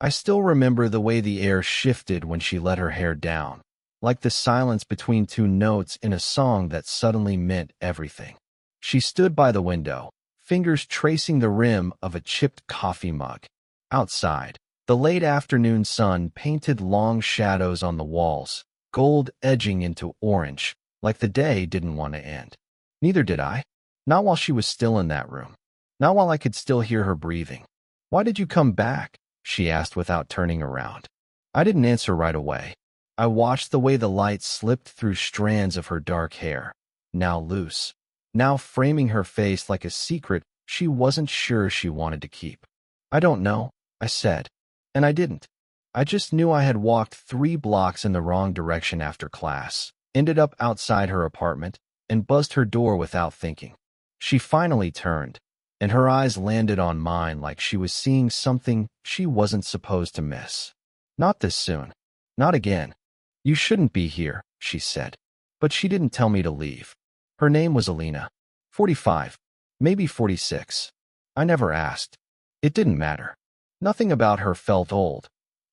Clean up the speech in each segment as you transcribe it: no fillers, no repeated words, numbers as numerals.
I still remember the way the air shifted when she let her hair down, like the silence between two notes in a song that suddenly meant everything. She stood by the window, fingers tracing the rim of a chipped coffee mug. Outside, the late afternoon sun painted long shadows on the walls, gold edging into orange, like the day didn't want to end. Neither did I. Not while she was still in that room. Not while I could still hear her breathing. "Why did you come back?" she asked without turning around. I didn't answer right away. I watched the way the light slipped through strands of her dark hair, now loose, now framing her face like a secret she wasn't sure she wanted to keep. "I don't know," I said. And I didn't. I just knew I had walked 3 blocks in the wrong direction after class, ended up outside her apartment, and buzzed her door without thinking. She finally turned, and her eyes landed on mine like she was seeing something she wasn't supposed to miss. "Not this soon. Not again. You shouldn't be here," she said. But she didn't tell me to leave. Her name was Alina. 45, maybe 46. I never asked. It didn't matter. Nothing about her felt old,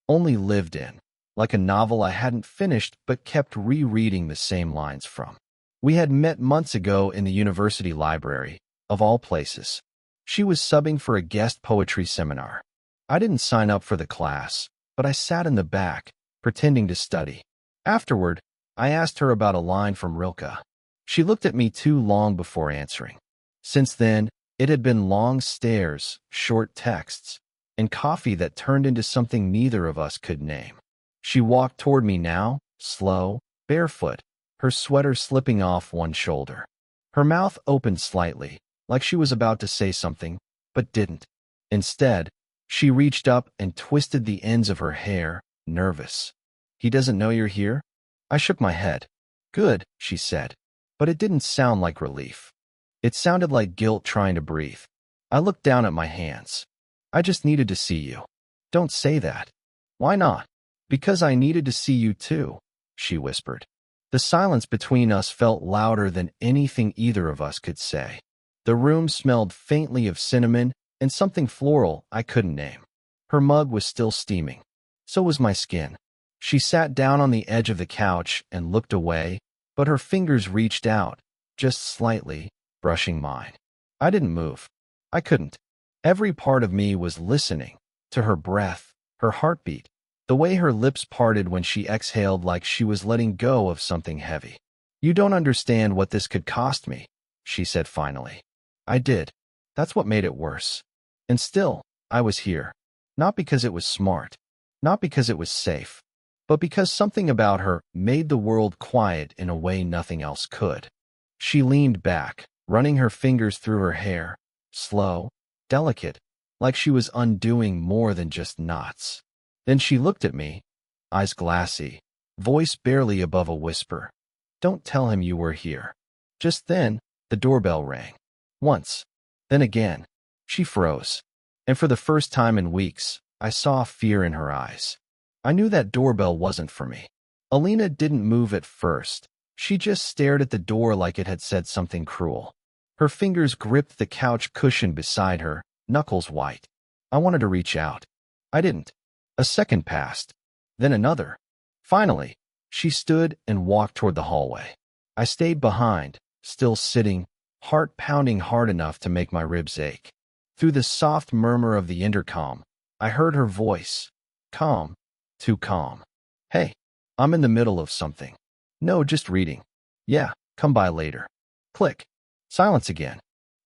only lived in, like a novel I hadn't finished but kept rereading the same lines from. We had met months ago in the university library, of all places. She was subbing for a guest poetry seminar. I didn't sign up for the class, but I sat in the back, pretending to study. Afterward, I asked her about a line from Rilke. She looked at me too long before answering. Since then, it had been long stares, short texts, and coffee that turned into something neither of us could name. She walked toward me now, slow, barefoot, her sweater slipping off one shoulder. Her mouth opened slightly, like she was about to say something, but didn't. Instead, she reached up and twisted the ends of her hair, nervous. "He doesn't know you're here?" I shook my head. "Good," she said, but it didn't sound like relief. It sounded like guilt trying to breathe. I looked down at my hands. "I just needed to see you." "Don't say that." "Why not?" "Because I needed to see you too," she whispered. The silence between us felt louder than anything either of us could say. The room smelled faintly of cinnamon and something floral I couldn't name. Her mug was still steaming. So was my skin. She sat down on the edge of the couch and looked away, but her fingers reached out, just slightly, brushing mine. I didn't move. I couldn't. Every part of me was listening to her breath, her heartbeat, the way her lips parted when she exhaled like she was letting go of something heavy. "You don't understand what this could cost me," she said finally. I did. That's what made it worse. And still, I was here. Not because it was smart, not because it was safe, but because something about her made the world quiet in a way nothing else could. She leaned back, running her fingers through her hair, slow, delicate, like she was undoing more than just knots. Then she looked at me, eyes glassy, voice barely above a whisper. "Don't tell him you were here." Just then, the doorbell rang. Once, then again. She froze. And for the first time in weeks, I saw fear in her eyes. I knew that doorbell wasn't for me. Alina didn't move at first. She just stared at the door like it had said something cruel. Her fingers gripped the couch cushion beside her, knuckles white. I wanted to reach out. I didn't. A second passed. Then another. Finally, she stood and walked toward the hallway. I stayed behind, still sitting, heart pounding hard enough to make my ribs ache. Through the soft murmur of the intercom, I heard her voice. Calm. Too calm. "Hey, I'm in the middle of something." "No, just reading." "Yeah, come by later." Click. Silence again.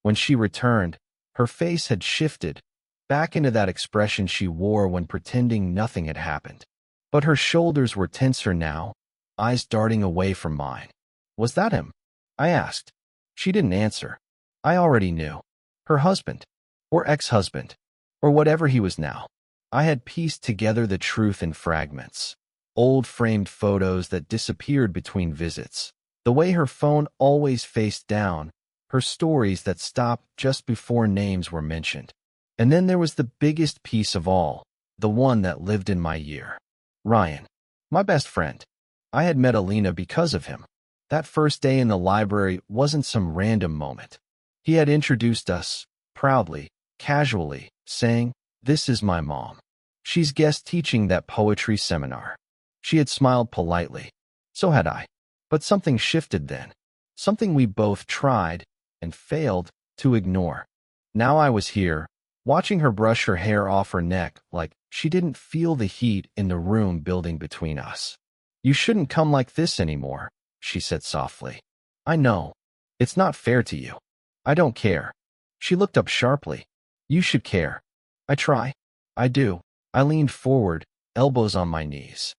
When she returned, her face had shifted, back into that expression she wore when pretending nothing had happened. But her shoulders were tenser now, eyes darting away from mine. "Was that him?" I asked. She didn't answer. I already knew. Her husband. Or ex-husband. Or whatever he was now. I had pieced together the truth in fragments. Old framed photos that disappeared between visits. The way her phone always faced down. Her stories that stopped just before names were mentioned. And then there was the biggest piece of all. The one that lived in my year. Ryan. My best friend. I had met Alina because of him. That first day in the library wasn't some random moment. He had introduced us, proudly, casually, saying, "This is my mom." She's guest teaching that poetry seminar. She had smiled politely. So had I. But something shifted then. Something we both tried and failed to ignore. Now I was here, watching her brush her hair off her neck like she didn't feel the heat in the room building between us. You shouldn't come like this anymore, she said softly. I know. It's not fair to you. I don't care. She looked up sharply. You should care. I try. I do. I leaned forward, elbows on my knees.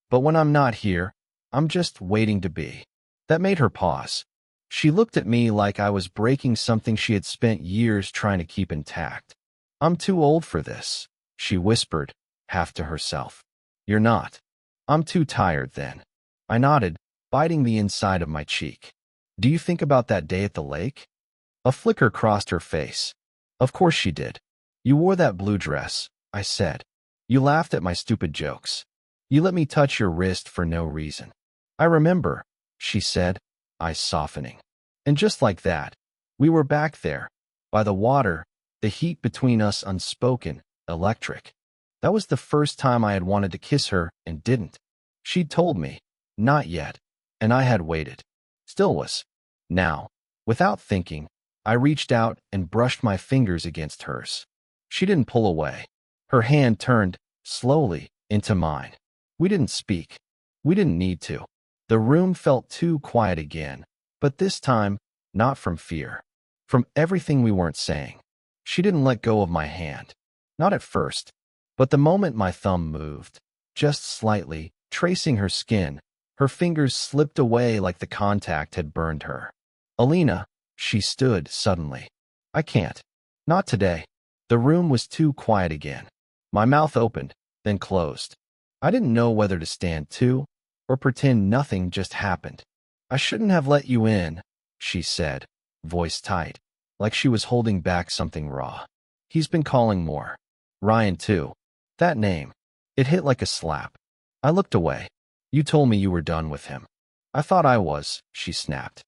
But when I'm not here, I'm just waiting to be. That made her pause. She looked at me like I was breaking something she had spent years trying to keep intact. I'm too old for this, she whispered, half to herself. You're not. I'm too tired then. I nodded, biting the inside of my cheek. Do you think about that day at the lake? A flicker crossed her face. Of course she did. You wore that blue dress, I said. You laughed at my stupid jokes. You let me touch your wrist for no reason. I remember, she said, eyes softening. And just like that, we were back there, by the water, the heat between us unspoken, electric. That was the first time I had wanted to kiss her and didn't. She'd told me, not yet, and I had waited. Still was. Now, without thinking, I reached out and brushed my fingers against hers. She didn't pull away. Her hand turned, slowly, into mine. We didn't speak. We didn't need to. The room felt too quiet again, but this time, not from fear. From everything we weren't saying. She didn't let go of my hand. Not at first. But the moment my thumb moved, just slightly, tracing her skin, her fingers slipped away like the contact had burned her. Alina, she stood suddenly. I can't. Not today. The room was too quiet again. My mouth opened, then closed. I didn't know whether to stand to, or pretend nothing just happened. I shouldn't have let you in, she said, voice tight, like she was holding back something raw. He's been calling more. Ryan, too. That name. It hit like a slap. I looked away. You told me you were done with him. I thought I was, she snapped.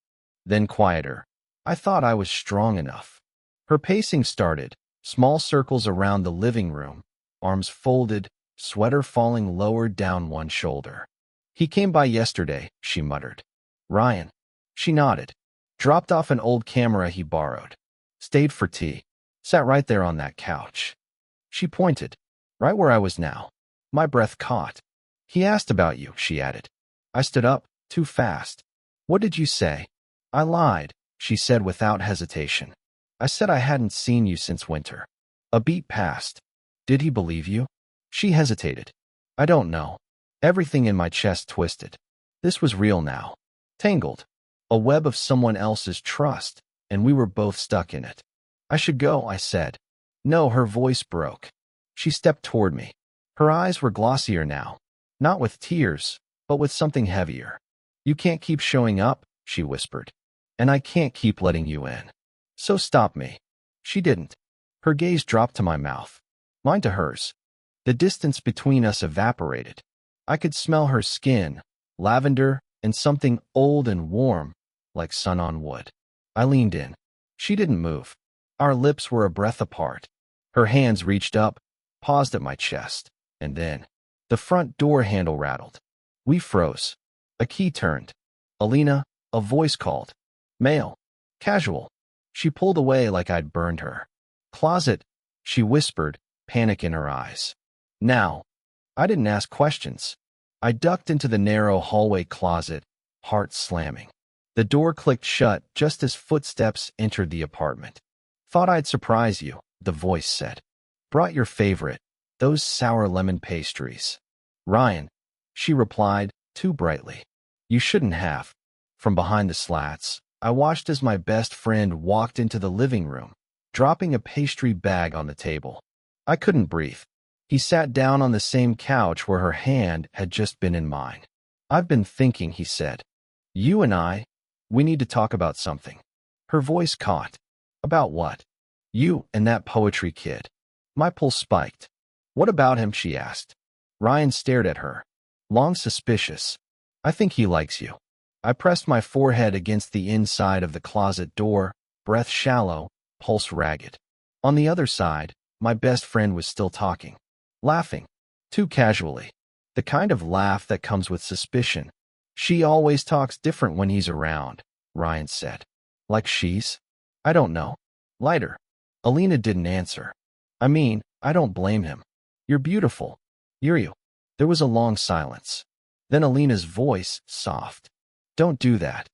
Then quieter. I thought I was strong enough. Her pacing started, small circles around the living room, arms folded, sweater falling lower down one shoulder. He came by yesterday, she muttered. Ryan. She nodded. Dropped off an old camera he borrowed. Stayed for tea. Sat right there on that couch. She pointed. Right where I was now. My breath caught. He asked about you, she added. I stood up, too fast. What did you say? I lied, she said without hesitation. I said I hadn't seen you since winter. A beat passed. Did he believe you? She hesitated. I don't know. Everything in my chest twisted. This was real now. Tangled. A web of someone else's trust, and we were both stuck in it. I should go, I said. No, her voice broke. She stepped toward me. Her eyes were glossier now. Not with tears, but with something heavier. You can't keep showing up, she whispered. And I can't keep letting you in. So stop me. She didn't. Her gaze dropped to my mouth. Mine to hers. The distance between us evaporated. I could smell her skin, lavender, and something old and warm, like sun on wood. I leaned in. She didn't move. Our lips were a breath apart. Her hands reached up, paused at my chest, and then the front door handle rattled. We froze. A key turned. Alina, a voice called. Male. Casual. She pulled away like I'd burned her. Closet, she whispered, panic in her eyes. Now. I didn't ask questions. I ducked into the narrow hallway closet, heart slamming. The door clicked shut just as footsteps entered the apartment. Thought I'd surprise you, the voice said. Brought your favorite, those sour lemon pastries. Ryan, she replied, too brightly. You shouldn't have. From behind the slats, I watched as my best friend walked into the living room, dropping a pastry bag on the table. I couldn't breathe. He sat down on the same couch where her hand had just been in mine. I've been thinking, he said. You and I, we need to talk about something. Her voice caught. About what? You and that poetry kid. My pulse spiked. What about him, she asked. Ryan stared at her. Long suspicious. I think he likes you. I pressed my forehead against the inside of the closet door, breath shallow, pulse ragged. On the other side, my best friend was still talking. Laughing. too casually. The kind of laugh that comes with suspicion. She always talks different when he's around, Ryan said. Like she's? I don't know. Lighter. Alina didn't answer. I mean, I don't blame him. You're beautiful. You're you. There was a long silence. Then Alina's voice, soft. Don't do that.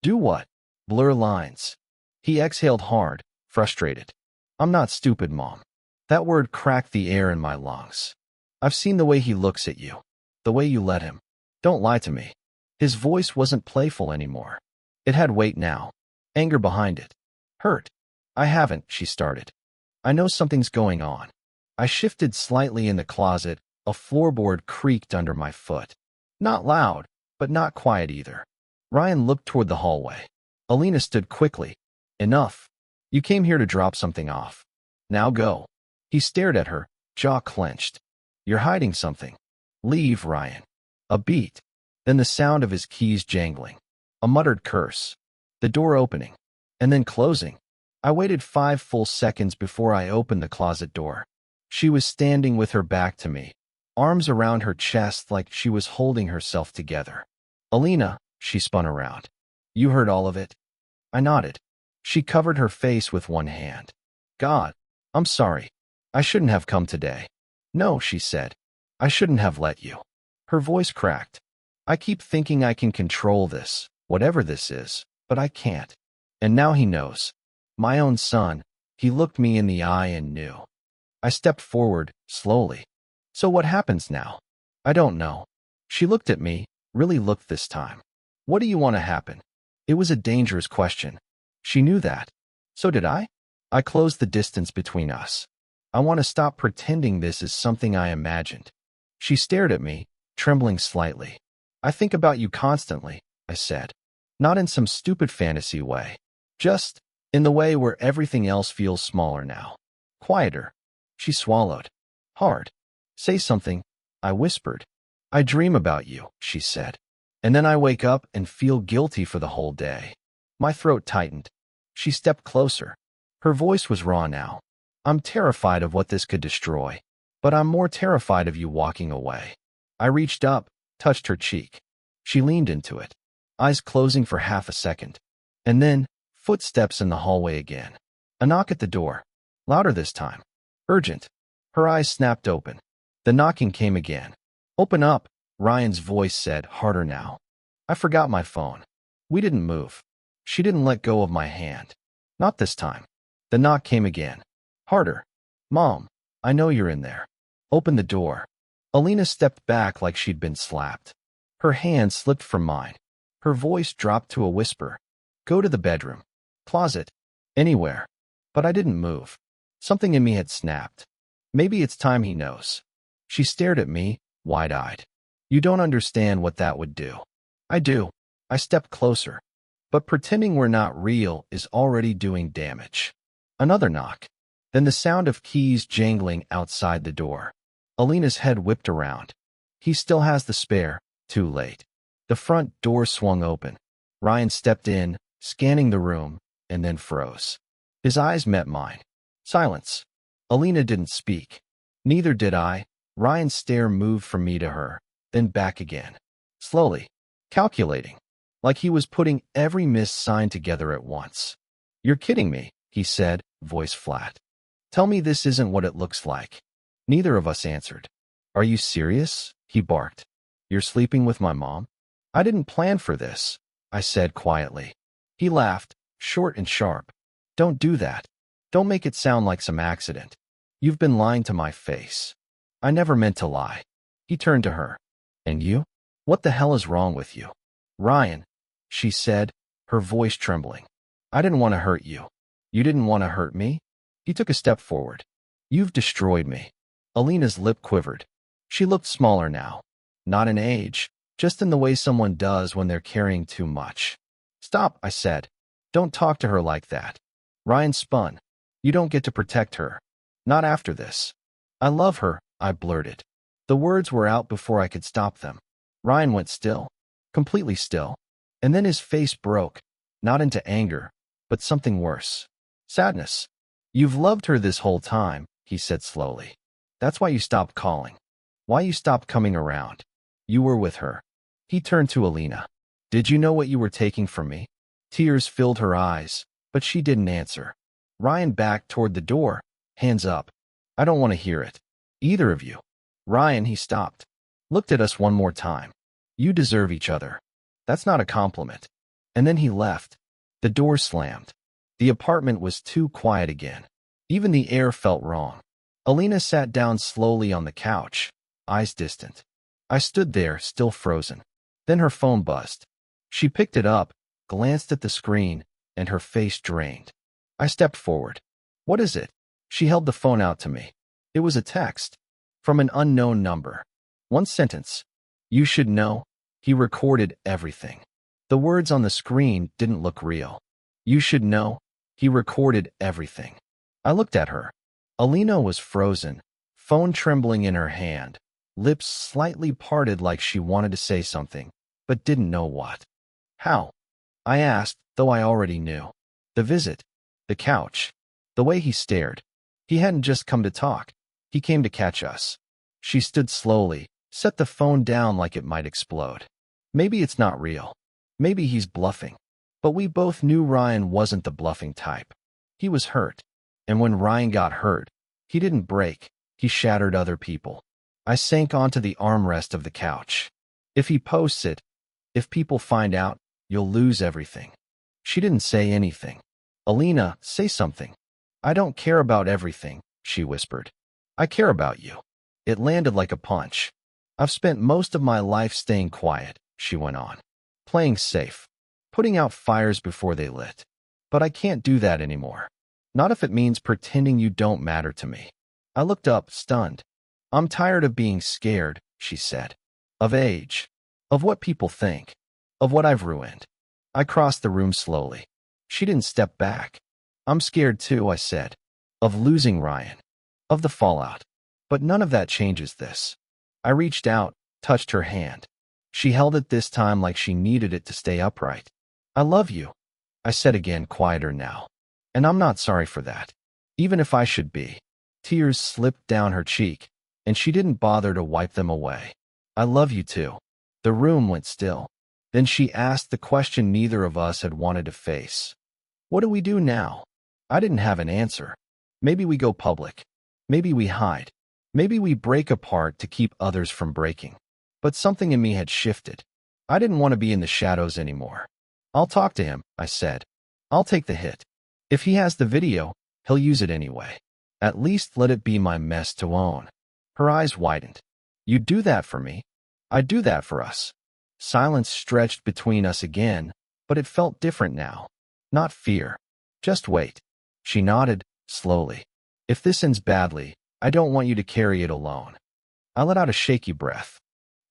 Do what? Blur lines. He exhaled hard, frustrated. I'm not stupid, Mom. That word cracked the air in my lungs. I've seen the way he looks at you. The way you let him. Don't lie to me. His voice wasn't playful anymore. It had weight now. Anger behind it. Hurt. I haven't, she started. I know something's going on. I shifted slightly in the closet. A floorboard creaked under my foot. Not loud, but not quiet either. Ryan looked toward the hallway. Alina stood quickly. Enough. You came here to drop something off. Now go. He stared at her, jaw clenched. You're hiding something. Leave, Ryan. A beat. Then the sound of his keys jangling. A muttered curse. The door opening. And then closing. I waited 5 full seconds before I opened the closet door. She was standing with her back to me, arms around her chest like she was holding herself together. Alina, she spun around. You heard all of it? I nodded. She covered her face with one hand. God, I'm sorry. I shouldn't have come today. No, she said. I shouldn't have let you. Her voice cracked. I keep thinking I can control this, whatever this is, but I can't. And now he knows. My own son. He looked me in the eye and knew. I stepped forward, slowly. So what happens now? I don't know. She looked at me, really looked this time. What do you want to happen? It was a dangerous question. She knew that. So did I? I closed the distance between us. I want to stop pretending this is something I imagined. She stared at me, trembling slightly. I think about you constantly, I said. Not in some stupid fantasy way. Just in the way where everything else feels smaller now. Quieter. She swallowed. Hard. Say something, I whispered. I dream about you, she said. And then I wake up and feel guilty for the whole day. My throat tightened. She stepped closer. Her voice was raw now. I'm terrified of what this could destroy, but I'm more terrified of you walking away. I reached up, touched her cheek. She leaned into it, eyes closing for half a second. And then, footsteps in the hallway again. A knock at the door. Louder this time. Urgent. Her eyes snapped open. The knocking came again. Open up, Ryan's voice said, harder now. I forgot my phone. We didn't move. She didn't let go of my hand. Not this time. The knock came again. Harder. Mom, I know you're in there. Open the door. Alina stepped back like she'd been slapped. Her hand slipped from mine. Her voice dropped to a whisper. Go to the bedroom. Closet. Anywhere. But I didn't move. Something in me had snapped. Maybe it's time he knows. She stared at me, wide-eyed. You don't understand what that would do. I do. I stepped closer. But pretending we're not real is already doing damage. Another knock. Then the sound of keys jangling outside the door. Alina's head whipped around. He still has the spare. Too late. The front door swung open. Ryan stepped in, scanning the room, and then froze. His eyes met mine. Silence. Alina didn't speak. Neither did I. Ryan's stare moved from me to her, then back again. Slowly. Calculating. Like he was putting every missed sign together at once. You're kidding me, he said, voice flat. Tell me this isn't what it looks like. Neither of us answered. Are you serious? He barked. You're sleeping with my mom? I didn't plan for this, I said quietly. He laughed, short and sharp. Don't do that. Don't make it sound like some accident. You've been lying to my face. I never meant to lie. He turned to her. And you? What the hell is wrong with you? Ryan, she said, her voice trembling. I didn't want to hurt you. You didn't want to hurt me? He took a step forward. You've destroyed me. Alina's lip quivered. She looked smaller now. Not in age, just in the way someone does when they're carrying too much. Stop, I said. Don't talk to her like that. Ryan spun. You don't get to protect her. Not after this. I love her, I blurted. The words were out before I could stop them. Ryan went still. Completely still. And then his face broke. Not into anger, but something worse. Sadness. You've loved her this whole time, he said slowly. That's why you stopped calling. Why you stopped coming around? You were with her. He turned to Alina. Did you know what you were taking from me? Tears filled her eyes, but she didn't answer. Ryan backed toward the door, hands up. I don't want to hear it. Either of you. Ryan, he stopped. Looked at us one more time. You deserve each other. That's not a compliment. And then he left. The door slammed. The apartment was too quiet again. Even the air felt wrong. Alina sat down slowly on the couch, eyes distant. I stood there, still frozen. Then her phone buzzed. She picked it up, glanced at the screen, and her face drained. I stepped forward. What is it? She held the phone out to me. It was a text. From an unknown number. One sentence. You should know. He recorded everything. The words on the screen didn't look real. You should know. He recorded everything. I looked at her. Alina was frozen, phone trembling in her hand, lips slightly parted like she wanted to say something, but didn't know what. How? I asked, though I already knew. The visit. The couch. The way he stared. He hadn't just come to talk. He came to catch us. She stood slowly, set the phone down like it might explode. Maybe it's not real. Maybe he's bluffing. But we both knew Ryan wasn't the bluffing type. He was hurt. And when Ryan got hurt, he didn't break. He shattered other people. I sank onto the armrest of the couch. If he posts it, if people find out, you'll lose everything. She didn't say anything. Alina, say something. I don't care about everything, she whispered. I care about you. It landed like a punch. I've spent most of my life staying quiet, she went on. Playing safe. Putting out fires before they lit. But I can't do that anymore. Not if it means pretending you don't matter to me. I looked up, stunned. I'm tired of being scared, she said. Of age. Of what people think. Of what I've ruined. I crossed the room slowly. She didn't step back. I'm scared too, I said. Of losing Ryan. Of the fallout. But none of that changes this. I reached out, touched her hand. She held it this time like she needed it to stay upright. I love you, I said again, quieter now. And I'm not sorry for that. Even if I should be. Tears slipped down her cheek, and she didn't bother to wipe them away. I love you too. The room went still. Then she asked the question neither of us had wanted to face. What do we do now? I didn't have an answer. Maybe we go public. Maybe we hide. Maybe we break apart to keep others from breaking. But something in me had shifted. I didn't want to be in the shadows anymore. I'll talk to him, I said. I'll take the hit. If he has the video, he'll use it anyway. At least let it be my mess to own. Her eyes widened. You'd do that for me. I'd do that for us. Silence stretched between us again, but it felt different now. Not fear. Just wait. She nodded, slowly. If this ends badly, I don't want you to carry it alone. I let out a shaky breath.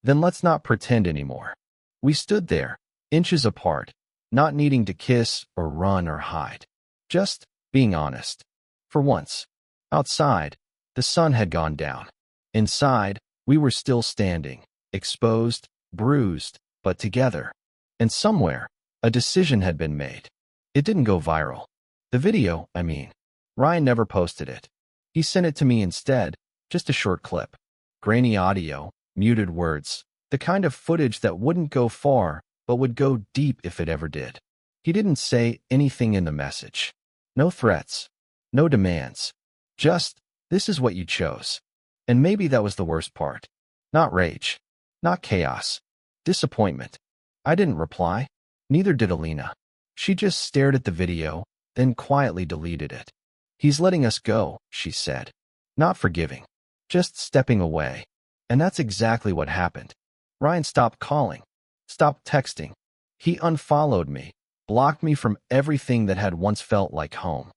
Then let's not pretend anymore. We stood there, inches apart, not needing to kiss or run or hide. Just being honest. For once. Outside, the sun had gone down. Inside, we were still standing, exposed, bruised, but together. And somewhere, a decision had been made. It didn't go viral. The video, I mean. Ryan never posted it. He sent it to me instead, just a short clip. Grainy audio, muted words, the kind of footage that wouldn't go far, but would go deep if it ever did. He didn't say anything in the message. No threats. No demands. Just, this is what you chose. And maybe that was the worst part. Not rage. Not chaos. Disappointment. I didn't reply. Neither did Alina. She just stared at the video, then quietly deleted it. He's letting us go, she said. Not forgiving. Just stepping away. And that's exactly what happened. Ryan stopped calling. Stopped texting. He unfollowed me. Blocked me from everything that had once felt like home.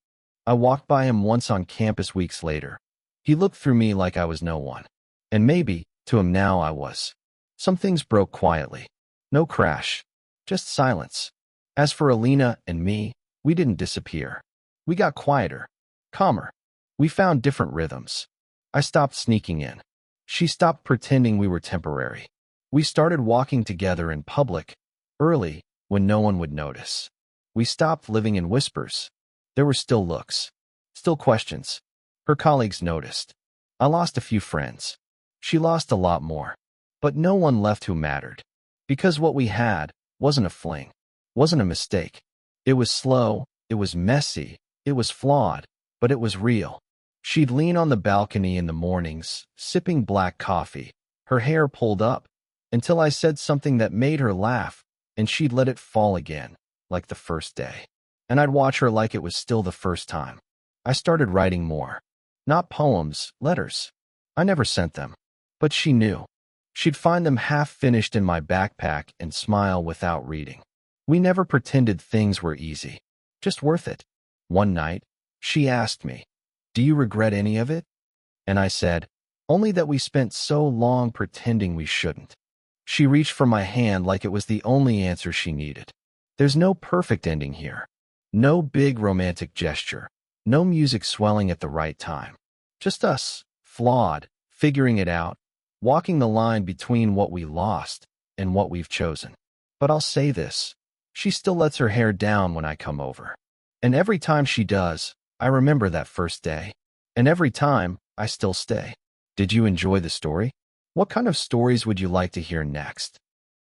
I walked by him once on campus weeks later. He looked through me like I was no one. And maybe, to him now, I was. Some things broke quietly. No crash. Just silence. As for Alina and me, we didn't disappear. We got quieter. Calmer. We found different rhythms. I stopped sneaking in. She stopped pretending we were temporary. We started walking together in public, early, when no one would notice. We stopped living in whispers. There were still looks. Still questions. Her colleagues noticed. I lost a few friends. She lost a lot more. But no one left who mattered. Because what we had wasn't a fling, wasn't a mistake. It was slow, it was messy, it was flawed, but it was real. She'd lean on the balcony in the mornings, sipping black coffee, her hair pulled up, until I said something that made her laugh, and she'd let it fall again, like the first day. And I'd watch her like it was still the first time. I started writing more. Not poems, letters. I never sent them. But she knew. She'd find them half-finished in my backpack and smile without reading. We never pretended things were easy. Just worth it. One night, she asked me, "Do you regret any of it?" And I said, "Only that we spent so long pretending we shouldn't." She reached for my hand like it was the only answer she needed. There's no perfect ending here. No big romantic gesture. No music swelling at the right time. Just us, flawed, figuring it out, walking the line between what we lost and what we've chosen. But I'll say this. She still lets her hair down when I come over. And every time she does, I remember that first day. And every time, I still stay. Did you enjoy the story? What kind of stories would you like to hear next?